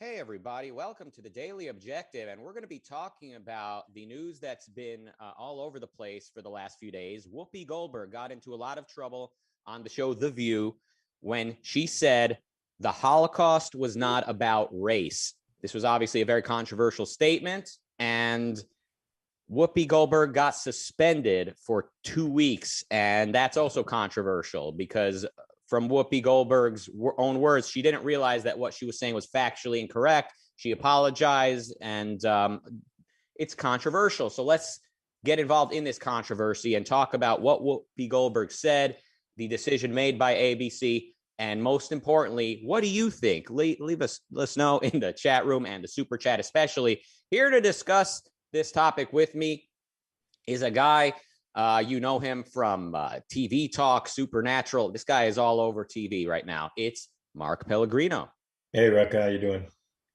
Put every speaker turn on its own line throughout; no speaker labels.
Hey, everybody. Welcome to the Daily Objective. And we're going to be talking about the news that's been all over the place for the last few days. Whoopi Goldberg got into a lot of trouble on the show The View when she said the Holocaust was not about race. This was obviously a very controversial statement. And Whoopi Goldberg got suspended for 2 weeks. And that's also controversial because from Whoopi Goldberg's own words, she didn't realize that what she was saying was factually incorrect. She apologized, and it's controversial. So let's get involved in this controversy and talk about what Whoopi Goldberg said, the decision made by ABC, and most importantly, what do you think? Let us know in the chat room and the super chat especially. Here to discuss this topic with me is a guy. You know him from TV Talk, Supernatural. This guy is all over TV right now. It's Mark Pellegrino.
Hey, Rucka, how you doing?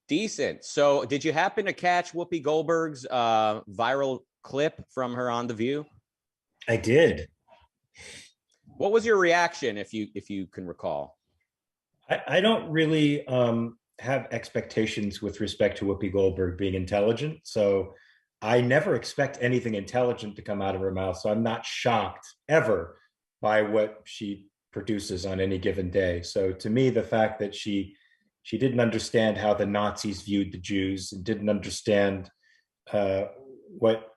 Decent. So did you happen to catch Whoopi Goldberg's viral clip from her on The View?
I did.
What was your reaction, if you can recall?
I don't really have expectations with respect to Whoopi Goldberg being intelligent. So I never expect anything intelligent to come out of her mouth. So I'm not shocked ever by what she produces on any given day. So to me, the fact that she didn't understand how the Nazis viewed the Jews and didn't understand what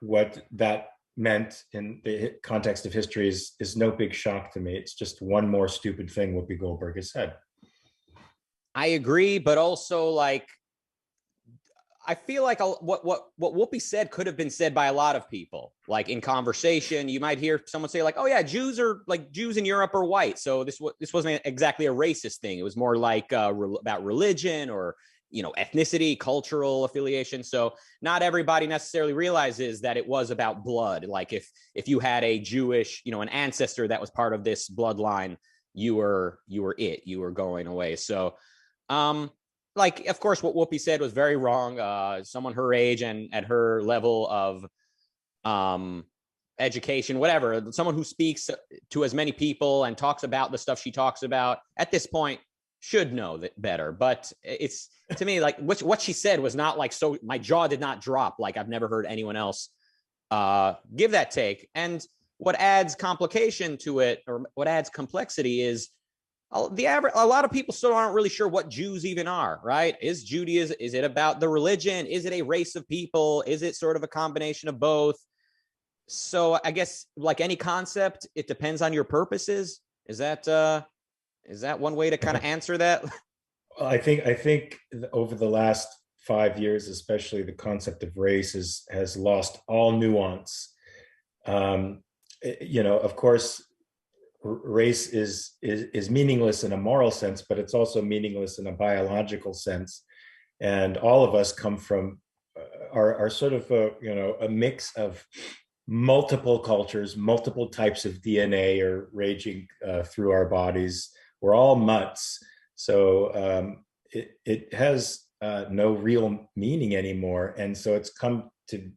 that meant in the context of history is no big shock to me. It's just one more stupid thing Whoopi Goldberg has said.
I agree, but also I feel like what Whoopi said could have been said by a lot of people. Like in conversation, you might hear someone say like, "Oh yeah, Jews in Europe are white." So this wasn't exactly a racist thing. It was more like about religion or ethnicity, cultural affiliation. So not everybody necessarily realizes that it was about blood. Like if you had a Jewish, an ancestor that was part of this bloodline, you were going away. So. Of course, what Whoopi said was very wrong. Someone her age and at her level of education, whatever, someone who speaks to as many people and talks about the stuff she talks about at this point should know that better. But it's, to me, like what she said was not like, so my jaw did not drop. Like I've never heard anyone else give that take. And what adds complication to it, or what adds complexity, is a lot of people still aren't really sure what Jews even are, right? Is Judaism, is it about the religion? Is it a race of people? Is it sort of a combination of both? So I guess like any concept, it depends on your purposes. Is that one way to kind of answer that?
Well, I think over the last 5 years, especially, the concept of race has lost all nuance. Of course, race is meaningless in a moral sense, but it's also meaningless in a biological sense. And all of us come from are sort of a mix of multiple cultures, multiple types of DNA are raging through our bodies. We're all mutts. So it has no real meaning anymore. And so it's come to,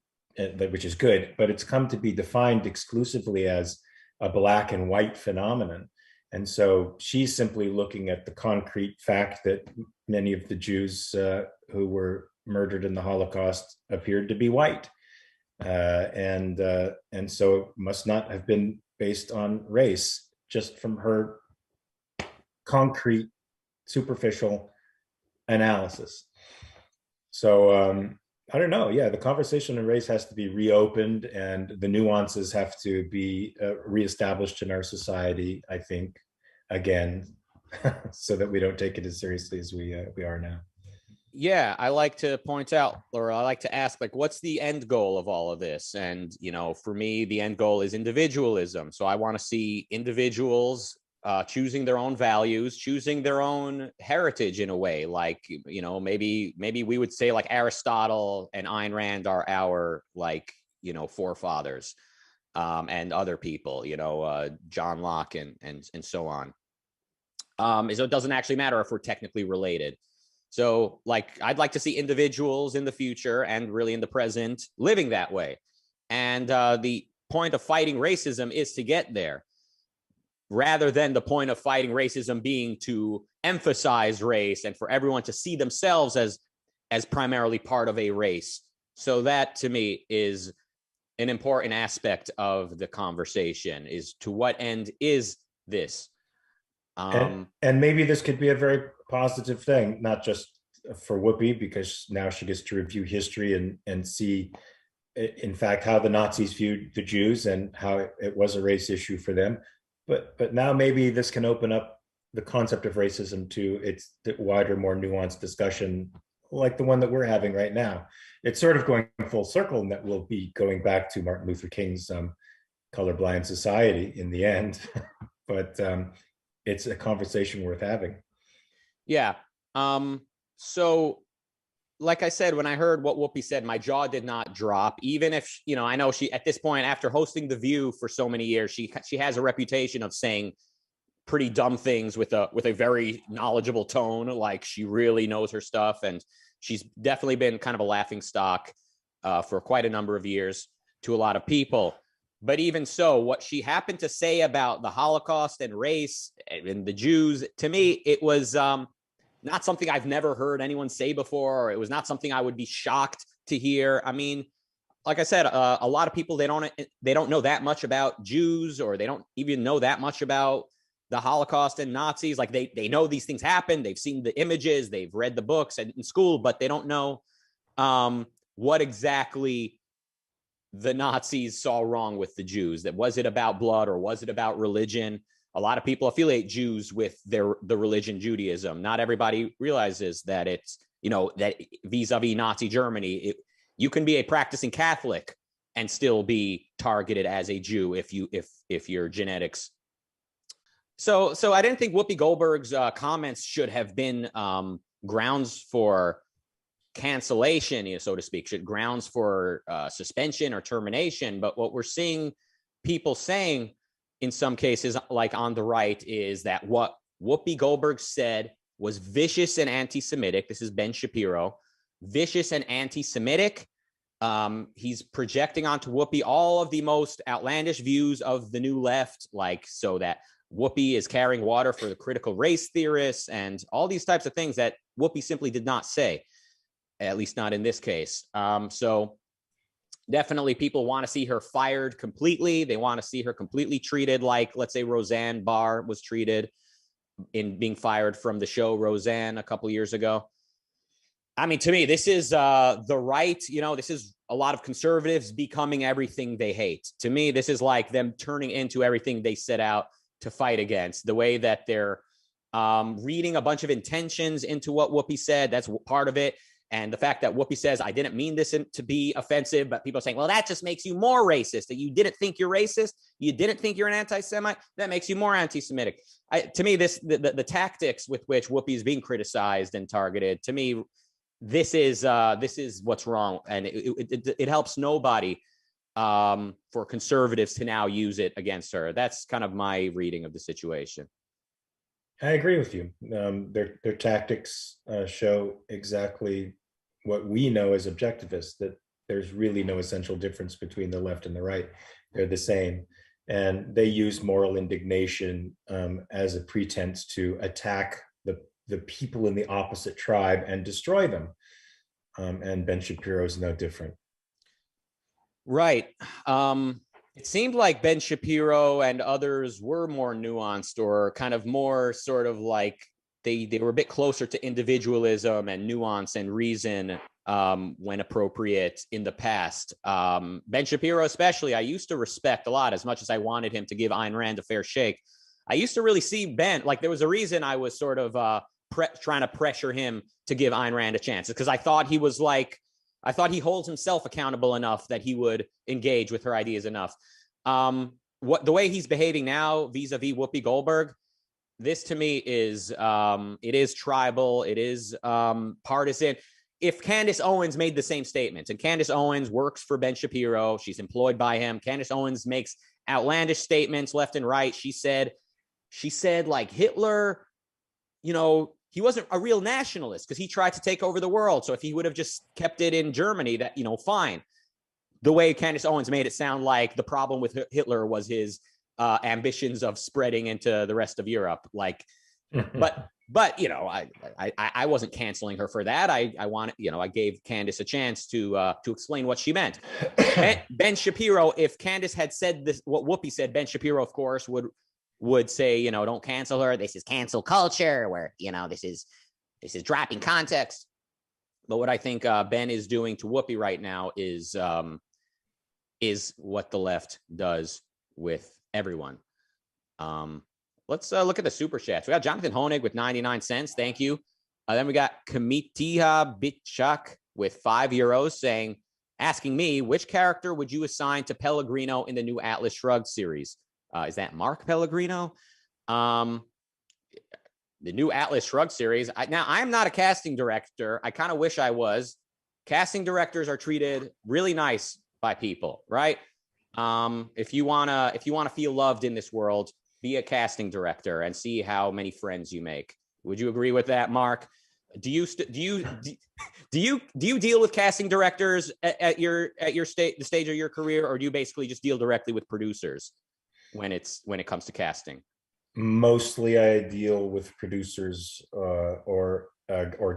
which is good, but it's come to be defined exclusively as a black and white phenomenon. And so she's simply looking at the concrete fact that many of the Jews who were murdered in the Holocaust appeared to be white. And so it must not have been based on race, just from her concrete, superficial analysis. So I don't know. Yeah, the conversation on race has to be reopened, and the nuances have to be reestablished in our society, I think, again, so that we don't take it as seriously as we are now.
Yeah, I like to point out, or I like to ask, like, what's the end goal of all of this? And, for me, the end goal is individualism. So I want to see individuals choosing their own values, choosing their own heritage in a way. Like, maybe we would say like Aristotle and Ayn Rand are our forefathers, and other people, John Locke and so on. So it doesn't actually matter if we're technically related. So I'd like to see individuals in the future and really in the present living that way. And the point of fighting racism is to get there, rather than the point of fighting racism being to emphasize race and for everyone to see themselves as as primarily part of a race. So that to me is an important aspect of the conversation, is to what end is this?
And maybe this could be a very positive thing, not just for Whoopi, because now she gets to review history and see, in fact, how the Nazis viewed the Jews and how it was a race issue for them. But now maybe this can open up the concept of racism to its wider, more nuanced discussion, like the one that we're having right now. It's sort of going full circle, and that we'll be going back to Martin Luther King's colorblind society in the end. But it's a conversation worth having.
Yeah. So like I said, when I heard what Whoopi said, my jaw did not drop, even if, you know, I know she, at this point, after hosting The View for so many years, she has a reputation of saying pretty dumb things with a very knowledgeable tone. Like, she really knows her stuff, and she's definitely been kind of a laughing stock for quite a number of years to a lot of people. But even so, what she happened to say about the Holocaust and race and the Jews, to me, it was not something I've never heard anyone say before, or it was not something I would be shocked to hear. I mean, like I said, a lot of people, they don't know that much about Jews, or they don't even know that much about the Holocaust and Nazis. Like, they know these things happen. They've seen the images, they've read the books in school, but they don't know what exactly the Nazis saw wrong with the Jews. That, was it about blood, or was it about religion? A lot of people affiliate Jews with the religion Judaism. Not everybody realizes that it's, you know, that vis-a-vis Nazi Germany, you can be a practicing Catholic and still be targeted as a Jew if your genetics. So I didn't think Whoopi Goldberg's comments should have been grounds for cancellation, you know, so to speak, should grounds for suspension or termination. But what we're seeing people saying in some cases, like on the right, is that what Whoopi Goldberg said was vicious and anti-Semitic. This is Ben Shapiro. Vicious and anti-Semitic. He's projecting onto Whoopi all of the most outlandish views of the new left, like, so that Whoopi is carrying water for the critical race theorists and all these types of things that Whoopi simply did not say, at least not in this case. So definitely people want to see her fired completely. They want to see her completely treated like, let's say, Roseanne Barr was treated in being fired from the show Roseanne a couple years ago. I mean, to me, this is the right, you know, this is a lot of conservatives becoming everything they hate. To me, this is like them turning into everything they set out to fight against. The way that they're reading a bunch of intentions into what Whoopi said, that's part of it. And the fact that Whoopi says, I didn't mean this to be offensive, but people are saying, well, that just makes you more racist. That you didn't think you're racist. You didn't think you're an anti-Semite. That makes you more anti-Semitic. To me, the tactics with which Whoopi is being criticized and targeted, to me, this is what's wrong. And it helps nobody for conservatives to now use it against her. That's kind of my reading of the situation.
I agree with you. Their tactics show exactly what we know as objectivists, that there's really no essential difference between the left and the right. They're the same. And they use moral indignation as a pretense to attack the people in the opposite tribe and destroy them. And Ben Shapiro is no different.
Right. It seemed like Ben Shapiro and others were more nuanced, or kind of more sort of like they were a bit closer to individualism and nuance and reason when appropriate in the past. Ben Shapiro especially, I used to respect a lot, as much as I wanted him to give Ayn Rand a fair shake. I used to really see Ben, like, there was a reason I was sort of trying to pressure him to give Ayn Rand a chance, because I thought he was like, I thought he holds himself accountable enough that he would engage with her ideas enough. The way he's behaving now vis-a-vis Whoopi Goldberg, this to me is it is tribal, it is partisan. If Candace Owens made the same statements, and Candace Owens works for Ben Shapiro, she's employed by him. Candace Owens makes outlandish statements left and right. She said like Hitler, you know, he wasn't a real nationalist because he tried to take over the world. So if he would have just kept it in Germany, that, you know, fine. The way Candace Owens made it sound like the problem with Hitler was his ambitions of spreading into the rest of Europe. Like, But I wasn't canceling her for that. I wanted, I gave Candace a chance to explain what she meant. Ben Shapiro, if Candace had said this, what Whoopi said, Ben Shapiro, of course, would say, don't cancel her. This is cancel culture, where this is dropping context. But what I think Ben is doing to Whoopi right now is what the left does with everyone. Let's look at the super chats. We got Jonathan Honig with 99 cents. Thank you. Then we got Kamitiha Bitchak with €5 asking me, which character would you assign to Pellegrino in the new Atlas Shrugged series? Is that Mark Pellegrino? The new Atlas Shrugged series. I'm not a casting director. I kind of wish I was. Casting directors are treated really nice by people, right? If you wanna feel loved in this world, be a casting director and see how many friends you make. Would you agree with that, Mark? Do you deal with casting directors at the stage of your career, or do you basically just deal directly with producers when it comes to casting?
Mostly, I deal with producers or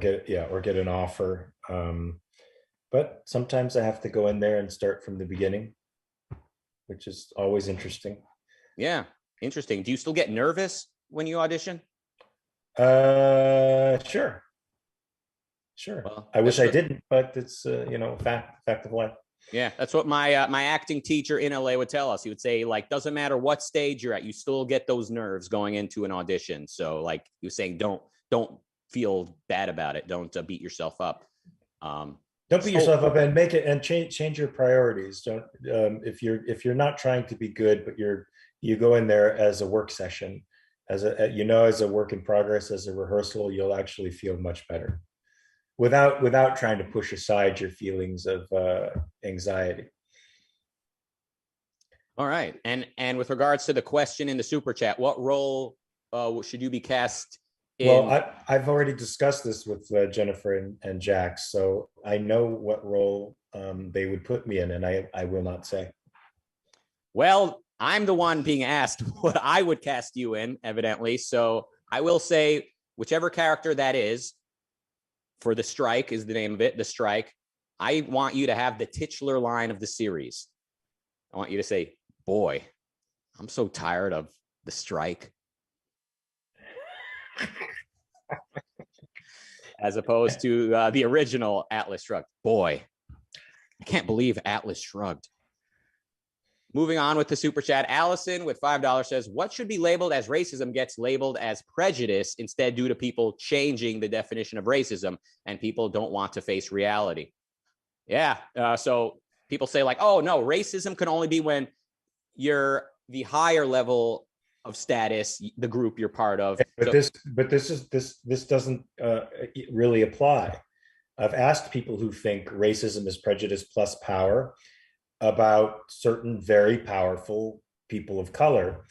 get an offer. But sometimes I have to go in there and start from the beginning, which is always interesting.
Yeah. Interesting. Do you still get nervous when you audition?
Sure. Well, I wish I didn't, but it's fact of life.
Yeah, that's what my acting teacher in LA would tell us. He would say, doesn't matter what stage you're at, you still get those nerves going into an audition. So he was saying, don't feel bad about it. Don't beat yourself up.
Don't beat yourself up and make it and change your priorities. Don't if you're not trying to be good, but you go in there as a work session, as a work in progress, as a rehearsal, you'll actually feel much better without trying to push aside your feelings of anxiety.
All right. And with regards to the question in the super chat, what role should you be cast in?
Well, I've already discussed this with Jennifer and Jax, so I know what role they would put me in, and I will not say.
Well, I'm the one being asked what I would cast you in, evidently. So I will say whichever character that is, for The Strike is the name of it, The Strike. I want you to have the titular line of the series. I want you to say, boy, I'm so tired of The Strike. As opposed to the original Atlas Shrugged. Boy, I can't believe Atlas Shrugged. Moving on with the super chat, Allison with $5 says, what should be labeled as racism gets labeled as prejudice instead due to people changing the definition of racism and people don't want to face reality. Yeah. So people say oh, no, racism can only be when you're the higher level of status, the group you're part of.
But this doesn't really apply. I've asked people who think racism is prejudice plus power about certain very powerful people of color.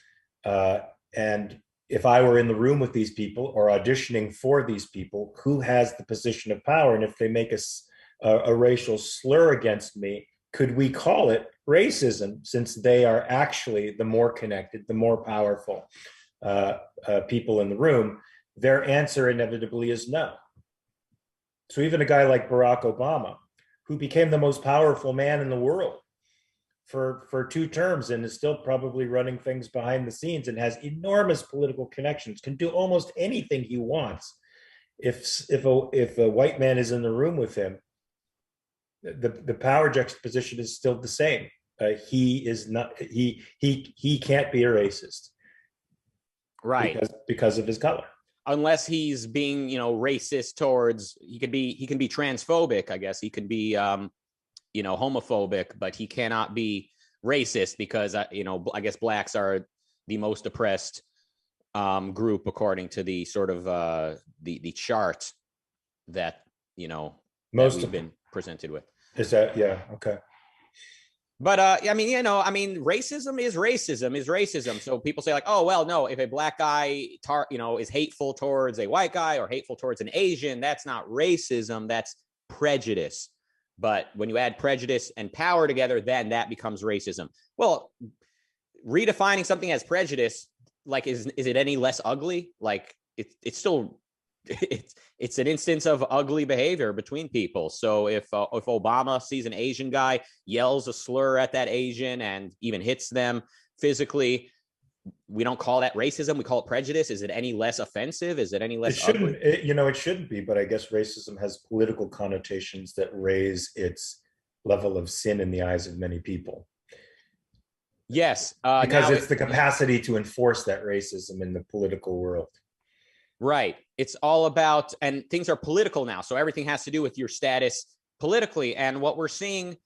And if I were in the room with these people or auditioning for these people, who has the position of power? And if they make a racial slur against me, could we call it racism, since they are actually the more connected, the more powerful people in the room? Their answer inevitably is no. So even a guy like Barack Obama, who became the most powerful man in the world for 2 terms and is still probably running things behind the scenes and has enormous political connections, can do almost anything he wants. If a white man is in the room with him, the power juxtaposition is still the same. He is not. He can't be a racist,
right?
Because of his color.
Unless he's being, racist towards. He can be transphobic. I guess he could be, homophobic, but he cannot be racist because I guess blacks are the most oppressed group according to the sort of the chart that most we've been presented with.
Is that, yeah, okay.
But racism is racism. So people say oh, well, no, if a black guy is hateful towards a white guy or hateful towards an Asian, that's not racism, that's prejudice. But when you add prejudice and power together, then that becomes racism. Well, redefining something as prejudice, is it any less ugly? it's still it's an instance of ugly behavior between people. So if Obama sees an Asian guy, yells a slur at that Asian and even hits them physically, we don't call that racism. We call it prejudice. Is it any less offensive? Is it any less ugly?
It shouldn't be, but I guess racism has political connotations that raise its level of sin in the eyes of many people.
Yes.
Because it's the capacity to enforce that racism in the political world.
Right. It's all about, and things are political now. So everything has to do with your status politically. And what we're seeing,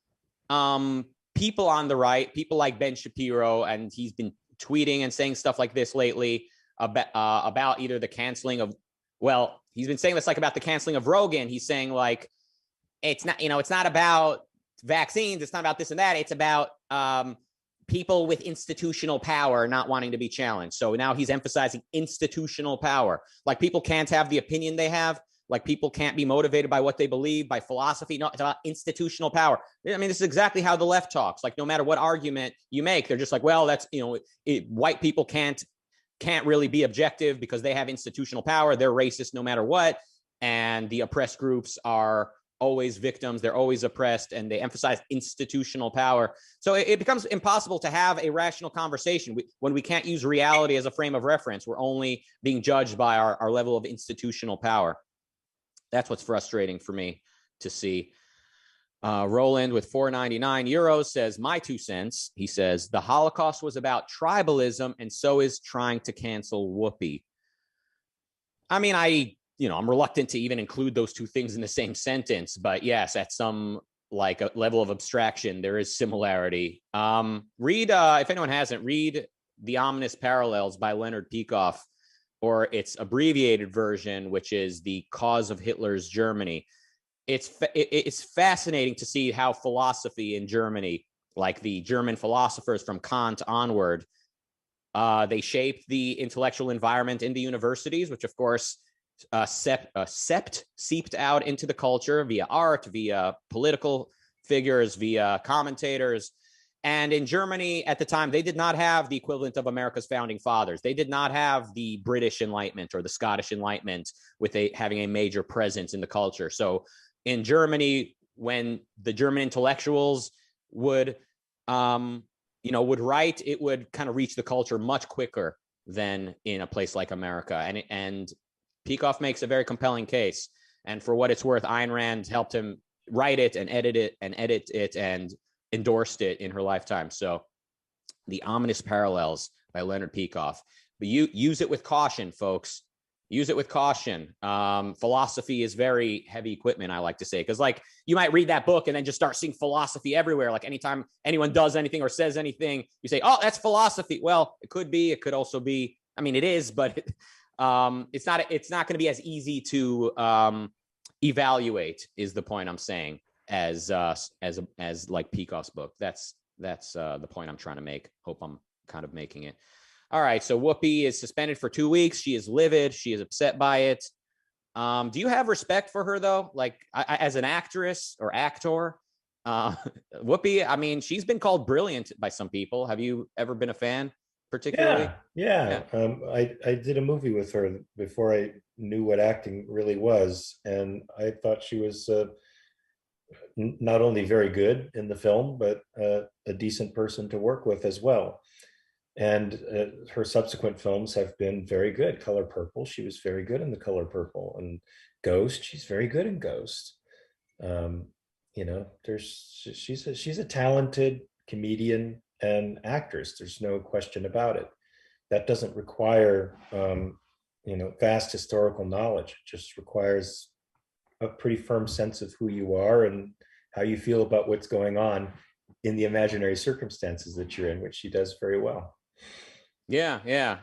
people on the right, people like Ben Shapiro, and he's been tweeting and saying stuff like this lately about either the canceling of, well, he's been saying this like about the canceling of Rogan. He's saying like, it's not about vaccines. It's not about this and that. It's about people with institutional power not wanting to be challenged. So now he's emphasizing institutional power. Like people can't have the opinion they have. Like people can't be motivated by what they believe, by philosophy. No, it's about institutional power. I mean, this is exactly how the left talks. Like no matter what argument you make, they're just like, well, that's, white people can't really be objective because they have institutional power. They're racist no matter what. And the oppressed groups are always victims. They're always oppressed, and they emphasize institutional power. So it becomes impossible to have a rational conversation when we can't use reality as a frame of reference. We're only being judged by our level of institutional power. That's what's frustrating for me to see. Roland with 499 euros says, my 2 cents. He says, the Holocaust was about tribalism, and so is trying to cancel Whoopi. I mean, I'm reluctant to even include those two things in the same sentence, but yes, at some like a level of abstraction, there is similarity. Read, if anyone hasn't, read The Ominous Parallels by Leonard Peikoff, or its abbreviated version, which is The Cause of Hitler's Germany. It's fascinating to see how philosophy in Germany, like the German philosophers from Kant onward, they shaped the intellectual environment in the universities, which of course seeped out into the culture via art, via political figures, via commentators. And in Germany at the time, they did not have the equivalent of America's founding fathers. They did not have the British Enlightenment or the Scottish Enlightenment with having a major presence in the culture. So in Germany, when the German intellectuals would write, it would kind of reach the culture much quicker than in a place like America. And Peikoff makes a very compelling case. And for what it's worth, Ayn Rand helped him write it and edit it and endorsed it in her lifetime. So The Ominous Parallels by Leonard Peikoff. But you use it with caution, folks. Use it with caution. Philosophy is very heavy equipment, I like to say, because like you might read that book and then just start seeing philosophy everywhere. Like anytime anyone does anything or says anything, you say, oh, that's philosophy. Well, it could be. It could also be. I mean, it is, but it's not going to be as easy to evaluate, is the point I'm saying, as like Peikoff's book. That's the point I'm trying to make. Hope I'm kind of making it. All right, so Whoopi is suspended for 2 weeks. She is livid. She is upset by it. Do you have respect for her, though? Like, as an actress or actor? Whoopi, I mean, she's been called brilliant by some people. Have you ever been a fan, particularly?
Yeah. I did a movie with her before I knew what acting really was. And I thought she was not only very good in the film, but a decent person to work with as well. And her subsequent films have been very good. Color Purple, she was very good in The Color Purple. And Ghost, she's very good in Ghost. She's a talented comedian and actress. There's no question about it. That doesn't require vast historical knowledge. It just requires a pretty firm sense of who you are and how you feel about what's going on in the imaginary circumstances that you're in, which she does very well.
Yeah.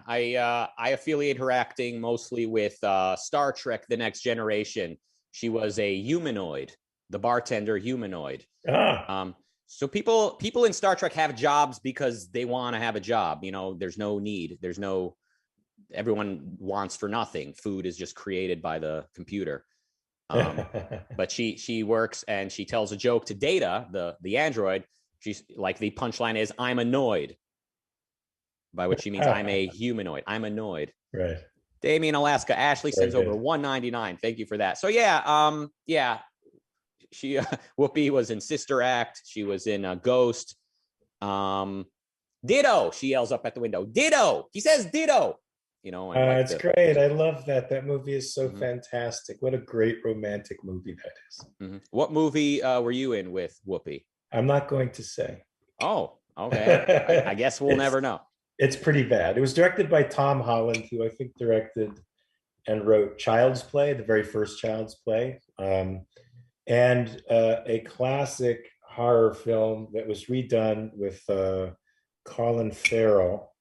I affiliate her acting mostly with Star Trek: The Next Generation. She was a humanoid, the bartender humanoid. So people in Star Trek have jobs because they want to have a job. There's no need. Everyone wants for nothing. Food is just created by the computer. But she works and she tells a joke to Data, the android. She's like, the punchline is, I'm annoyed, by which she means I'm a humanoid. I'm annoyed.
Right.
Damien, Alaska. Ashley
Very
sends over
good.
199. Thank you for that. So yeah, she Whoopi was in Sister Act. She was in Ghost. Ditto. She yells up at the window. Ditto. He says ditto. You know, and like
It's great. I love that. That movie is so fantastic. What a great romantic movie that is.
What movie were you in with Whoopi?
I'm not going to say.
Oh, okay. I guess we'll never know.
It's pretty bad. It was directed by Tom Holland, who I think directed and wrote Child's Play, the very first Child's Play, and a classic horror film that was redone with Colin Farrell,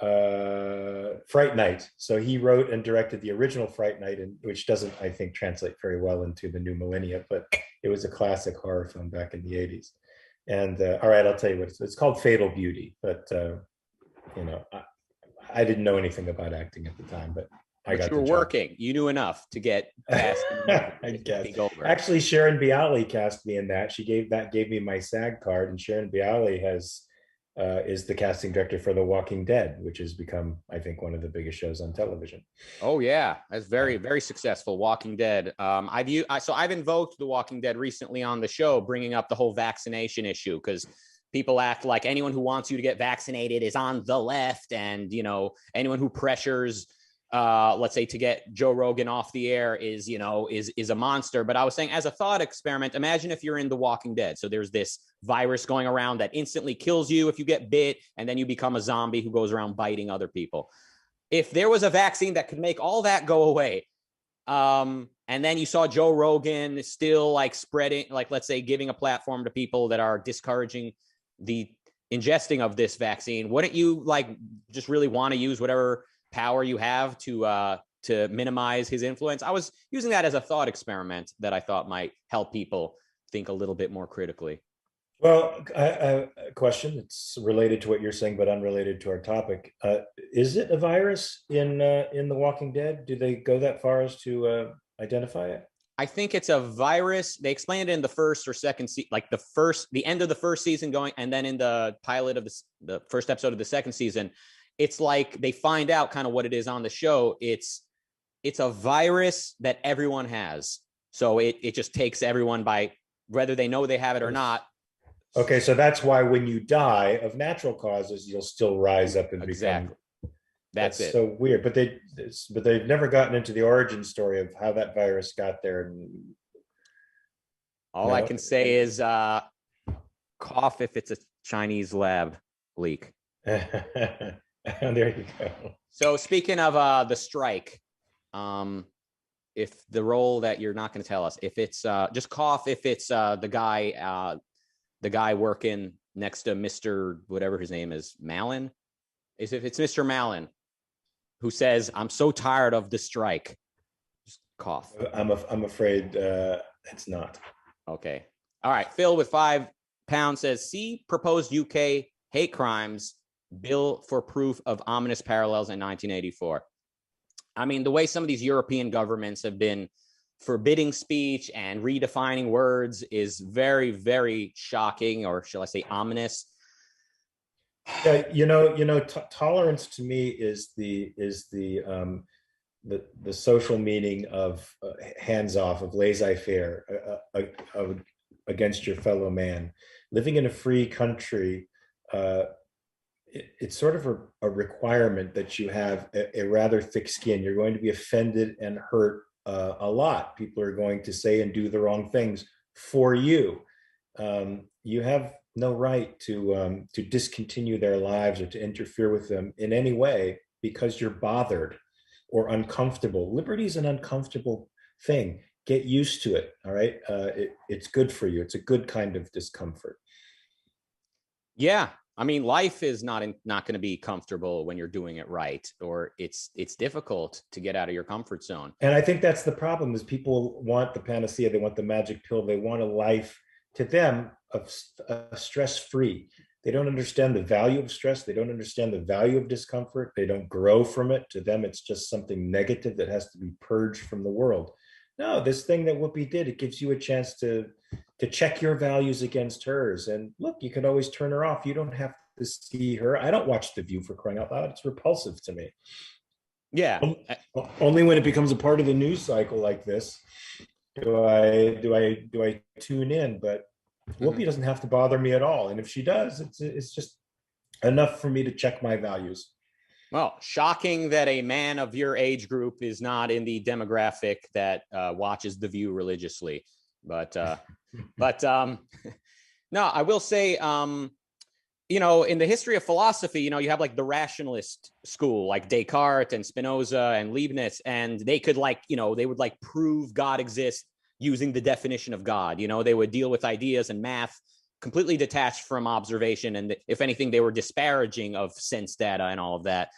Fright Night. So he wrote and directed the original Fright Night, which doesn't, I think, translate very well into the new millennia, but it was a classic horror film back in the 80s. And all right, I'll tell you what it's called, Fatal Beauty. But you know, I didn't know anything about acting at the time, but I got.
You were working. You knew enough to get cast.
I guess. Actually, Sharon Bialy cast me in that. She gave me my SAG card, and Sharon Bialy is the casting director for The Walking Dead, which has become, I think, one of the biggest shows on television.
Oh yeah, that's very, very successful. Walking Dead. I've invoked The Walking Dead recently on the show, bringing up the whole vaccination issue, because people act like anyone who wants you to get vaccinated is on the left, and you know, anyone who pressures, let's say, to get Joe Rogan off the air is a monster. But I was saying, as a thought experiment, imagine if you're in The Walking Dead. So there's this virus going around that instantly kills you if you get bit, and then you become a zombie who goes around biting other people. If there was a vaccine that could make all that go away, and then you saw Joe Rogan still like spreading, like, let's say, giving a platform to people that are discouraging the ingesting of this vaccine, wouldn't you like just really want to use whatever power you have to minimize his influence? I was using that as a thought experiment that I thought might help people think a little bit more critically.
Well, a question that's related to what you're saying, but unrelated to our topic. Is it a virus in The Walking Dead? Do they go that far as to identify it?
I think it's a virus. They explained it in the first or second season, like the end of the first season going, and then in the pilot of the first episode of the second season, it's like they find out kind of what it is on the show. It's a virus that everyone has. So it just takes everyone by whether they know they have it or not.
Okay, so that's why when you die of natural causes, you'll still rise up and
become. That's it.
So weird, but they've never gotten into the origin story of how that virus got there.
All I can say is cough if it's a Chinese lab leak.
There you go.
So speaking of the strike, if the role that you're not going to tell us, if it's just cough if it's the guy working next to Mr. whatever his name is, Malin, if it's Mr. Malin who says, "I'm so tired of the strike," just cough.
I'm afraid it's not.
Okay. All right. Phil with £5 says, "See proposed UK hate crimes bill for proof of ominous parallels in 1984. I mean, the way some of these European governments have been forbidding speech and redefining words is very, very shocking, or shall I say ominous.
Yeah, tolerance to me is the social meaning of hands off, of laissez-faire, against your fellow man. Living in a free country, it's sort of a requirement that you have a rather thick skin. You're going to be offended and hurt a lot. People are going to say and do the wrong things for you. You have no right to discontinue their lives or to interfere with them in any way because you're bothered or uncomfortable. Liberty is an uncomfortable thing. Get used to it. All right. It's good for you. It's a good kind of discomfort.
Yeah. I mean, life is not going to be comfortable when you're doing it right, or it's difficult to get out of your comfort zone.
And I think that's the problem, is people want the panacea. They want the magic pill. They want a life, to them, of stress-free. They don't understand the value of stress. They don't understand the value of discomfort. They don't grow from it. To them, it's just something negative that has to be purged from the world. No, this thing that Whoopi did, it gives you a chance to check your values against hers. And look, you can always turn her off. You don't have to see her. I don't watch The View, for crying out loud. It's repulsive to me.
Yeah.
Only when it becomes a part of the news cycle like this do I tune in. But Whoopi doesn't have to bother me at all, and if she does, it's just enough for me to check my values.
Well, shocking that a man of your age group is not in the demographic that watches The View religiously. But no, I will say, in the history of philosophy, you have like the rationalist school, like Descartes and Spinoza and Leibniz, and they could they would like prove God exists using the definition of God. They would deal with ideas and math completely detached from observation. And if anything, they were disparaging of sense data and all of that.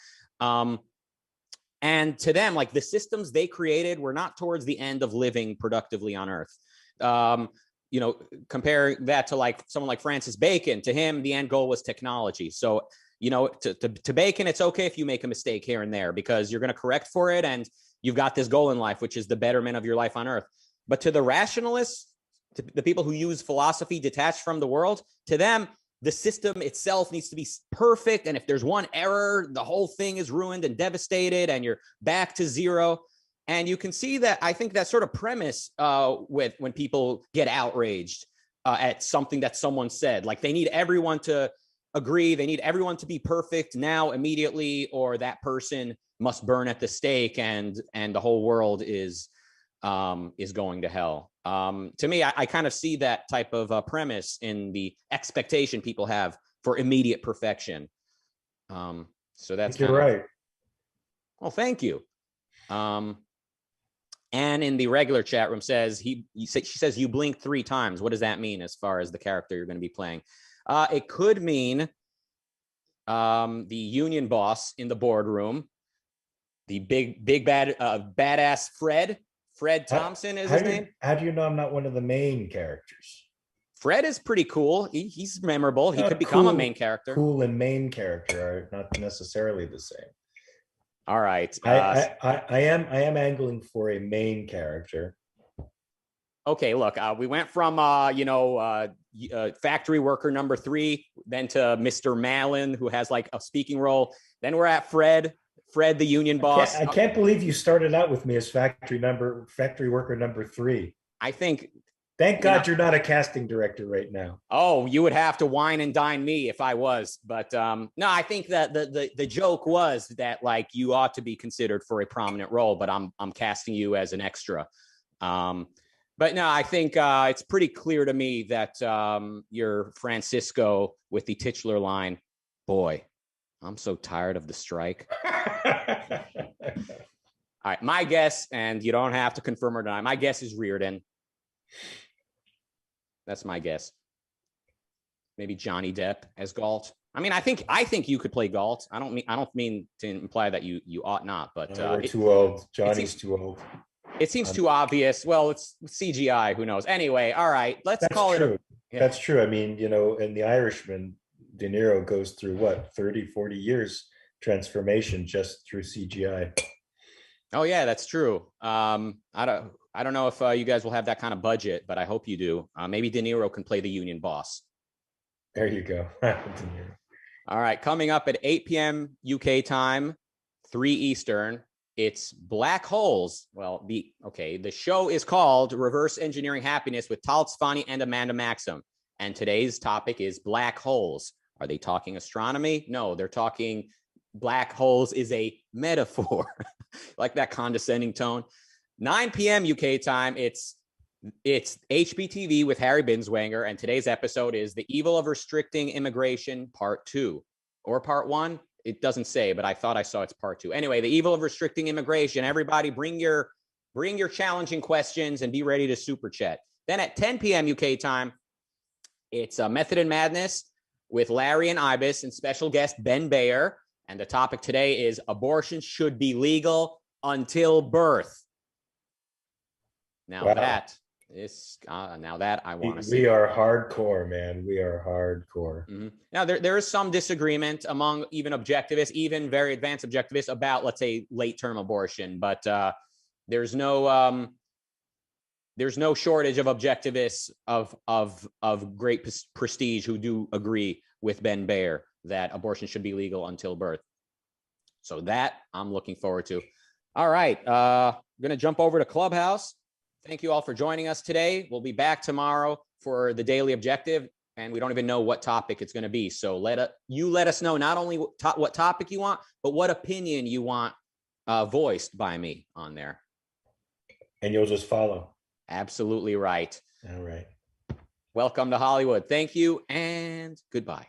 And to them, like the systems they created were not towards the end of living productively on Earth. Compare that to like someone like Francis Bacon. To him, the end goal was technology. So, to Bacon, it's okay if you make a mistake here and there because you're going to correct for it. And you've got this goal in life, which is the betterment of your life on Earth. But to the rationalists, to the people who use philosophy detached from the world, to them, the system itself needs to be perfect. And if there's one error, the whole thing is ruined and devastated and you're back to zero. And you can see that, I think that sort of premise with when people get outraged at something that someone said, like they need everyone to agree. They need everyone to be perfect now, immediately, or that person must burn at the stake and the whole world is going to hell. To me, I kind of see that type of premise in the expectation people have for immediate perfection. So that's
you're right.
Well, thank you. And in the regular chat room she says you blink 3 times. What does that mean as far as the character you're going to be playing? It could mean the union boss in the boardroom, the big bad badass Fred Thompson is his name.
How do you know I'm not one of the main characters?
Fred is pretty cool. He's memorable. He could become a main character.
Cool and main character are not necessarily the same.
All right.
I am angling for a main character.
Okay, look, we went from factory worker number 3, then to Mr. Malin, who has like a speaking role. Then we're at Fred, the union boss.
I can't believe you started out with me as factory worker number 3.
I think.
Thank God you're not a casting director right now.
Oh, you would have to wine and dine me if I was. But no, I think that the joke was that like you ought to be considered for a prominent role, but I'm casting you as an extra. But no, I think it's pretty clear to me that you're Francisco with the titular line, "Boy, I'm so tired of the strike." All right, my guess, and you don't have to confirm or deny, my guess is Reardon. That's my guess. Maybe Johnny Depp as Galt. I mean, I think you could play Galt. I don't mean to imply that you ought not, but
we're too old. Johnny's too old.
It seems too obvious. Well, it's CGI. Who knows? Anyway, all right. Let's call it.
That's true. I mean, in The Irishman, De Niro goes through 30, 40 years transformation just through CGI.
Oh yeah, that's true. I don't know if you guys will have that kind of budget, but I hope you do. Maybe De Niro can play the union boss.
There you go.
All right, coming up at 8 p.m. UK time, 3 Eastern, it's Black Holes. Well, the show is called Reverse Engineering Happiness with Tal Tzfani and Amanda Maxim. And today's topic is black holes. Are they talking astronomy? No, they're talking black holes is a metaphor. Like that condescending tone. 9 p.m. UK time, it's HBTV with Harry Binswanger, and today's episode is The Evil of Restricting Immigration, Part 2. Or Part 1? It doesn't say, but I thought I saw it's Part 2. Anyway, The Evil of Restricting Immigration. Everybody bring your challenging questions and be ready to super chat. Then at 10 p.m. UK time, it's Method and Madness with Larry and Ibis and special guest Ben Bayer. And the topic today is abortion should be legal until birth. Now that I want to see.
We are hardcore, man. We are hardcore.
Mm-hmm. Now there is some disagreement among even objectivists, even very advanced objectivists, about, let's say, late-term abortion. But there's no shortage of objectivists of great prestige who do agree with Ben Bayer that abortion should be legal until birth. So that I'm looking forward to. All right. I'm going to jump over to Clubhouse. Thank you all for joining us today. We'll be back tomorrow for the Daily Objective, and we don't even know what topic it's going to be. So let us know not only what topic you want, but what opinion you want voiced by me on there.
And you'll just follow.
Absolutely right.
All right.
Welcome to Hollywood. Thank you and goodbye.